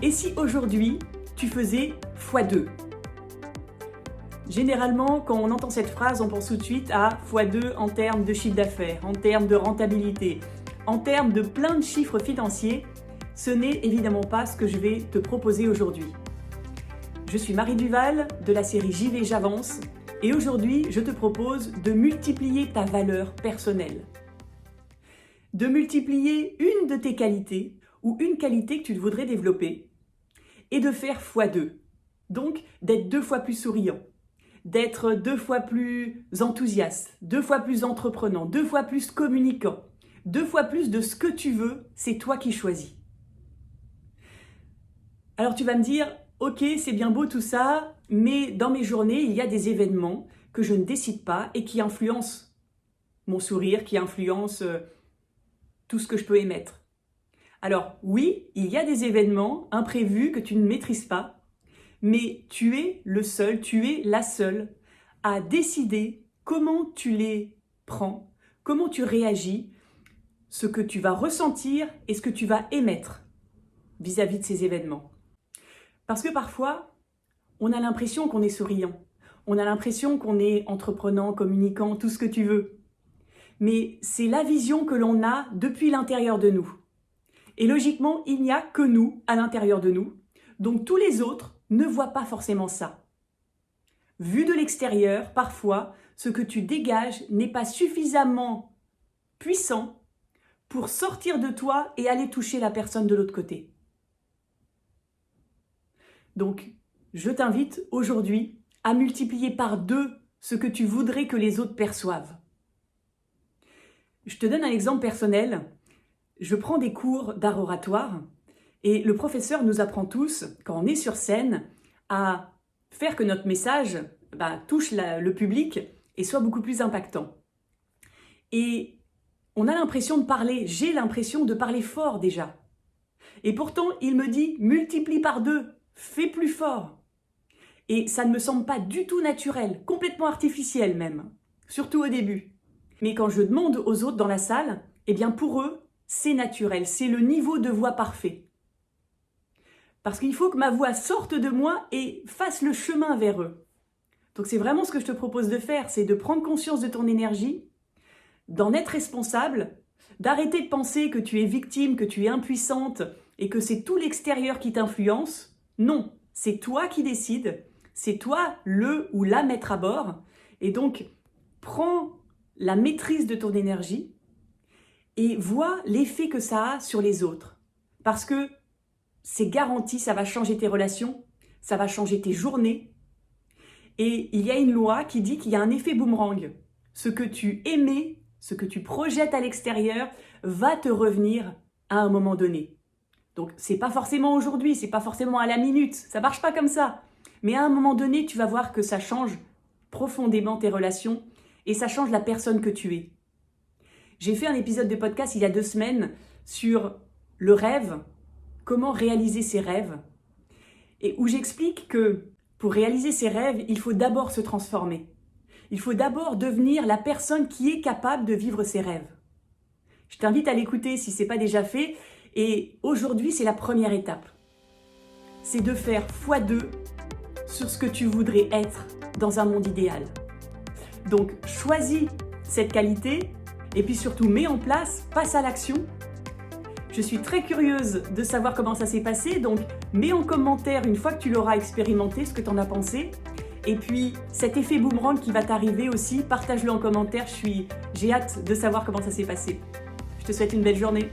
Et si aujourd'hui, tu faisais x2 ? Généralement, quand on entend cette phrase, on pense tout de suite à x2 en termes de chiffre d'affaires, en termes de rentabilité, en termes de plein de chiffres financiers. Ce n'est évidemment pas ce que je vais te proposer aujourd'hui. Je suis Marie Duval de la série J'y vais, j'avance et aujourd'hui, je te propose de multiplier ta valeur personnelle. De multiplier une de tes qualités ou une qualité que tu voudrais développer et de faire x2. Donc, d'être 2 fois plus souriant, d'être 2 fois plus enthousiaste, 2 fois plus entreprenant, 2 fois plus communicant, 2 fois plus de ce que tu veux, c'est toi qui choisis. Alors tu vas me dire, ok, c'est bien beau tout ça, mais dans mes journées, il y a des événements que je ne décide pas et qui influencent mon sourire, qui influencent tout ce que je peux émettre. Alors oui, il y a des événements imprévus que tu ne maîtrises pas, mais tu es le seul, tu es la seule à décider comment tu les prends, comment tu réagis, ce que tu vas ressentir et ce que tu vas émettre vis-à-vis de ces événements. Parce que parfois, on a l'impression qu'on est souriant, on a l'impression qu'on est entreprenant, communicant, tout ce que tu veux. Mais c'est la vision que l'on a depuis l'intérieur de nous. Et logiquement, il n'y a que nous à l'intérieur de nous. Donc tous les autres ne voient pas forcément ça. Vu de l'extérieur, parfois, ce que tu dégages n'est pas suffisamment puissant pour sortir de toi et aller toucher la personne de l'autre côté. Donc, je t'invite aujourd'hui à multiplier par 2 ce que tu voudrais que les autres perçoivent. Je te donne un exemple personnel. Je prends des cours d'art oratoire et le professeur nous apprend tous, quand on est sur scène, à faire que notre message touche le public et soit beaucoup plus impactant. Et on a l'impression de parler, j'ai l'impression de parler fort déjà. Et pourtant, il me dit « multiplie par 2, fais plus fort ». Et ça ne me semble pas du tout naturel, complètement artificiel même, surtout au début. Mais quand je demande aux autres dans la salle, eh bien pour eux, c'est naturel, c'est le niveau de voix parfait. Parce qu'il faut que ma voix sorte de moi et fasse le chemin vers eux. Donc c'est vraiment ce que je te propose de faire, c'est de prendre conscience de ton énergie, d'en être responsable, d'arrêter de penser que tu es victime, que tu es impuissante et que c'est tout l'extérieur qui t'influence. Non, c'est toi qui décides, c'est toi le ou la maître à bord. Et donc, prends la maîtrise de ton énergie et vois l'effet que ça a sur les autres. Parce que c'est garanti, ça va changer tes relations, ça va changer tes journées. Et il y a une loi qui dit qu'il y a un effet boomerang. Ce que tu émets, ce que tu projettes à l'extérieur va te revenir à un moment donné. Donc, c'est pas forcément aujourd'hui, c'est pas forcément à la minute, ça marche pas comme ça. Mais à un moment donné, tu vas voir que ça change profondément tes relations et ça change la personne que tu es. J'ai fait un épisode de podcast il y a 2 semaines sur le rêve, comment réaliser ses rêves, et où j'explique que pour réaliser ses rêves, il faut d'abord se transformer. Il faut d'abord devenir la personne qui est capable de vivre ses rêves. Je t'invite à l'écouter si ce n'est pas déjà fait. Et aujourd'hui, c'est la première étape. C'est de faire x2 sur ce que tu voudrais être dans un monde idéal. Donc, choisis cette qualité et puis surtout, mets en place, passe à l'action. Je suis très curieuse de savoir comment ça s'est passé. Donc, mets en commentaire une fois que tu l'auras expérimenté, ce que tu en as pensé. Et puis, cet effet boomerang qui va t'arriver aussi, partage-le en commentaire. J'ai hâte de savoir comment ça s'est passé. Je te souhaite une belle journée.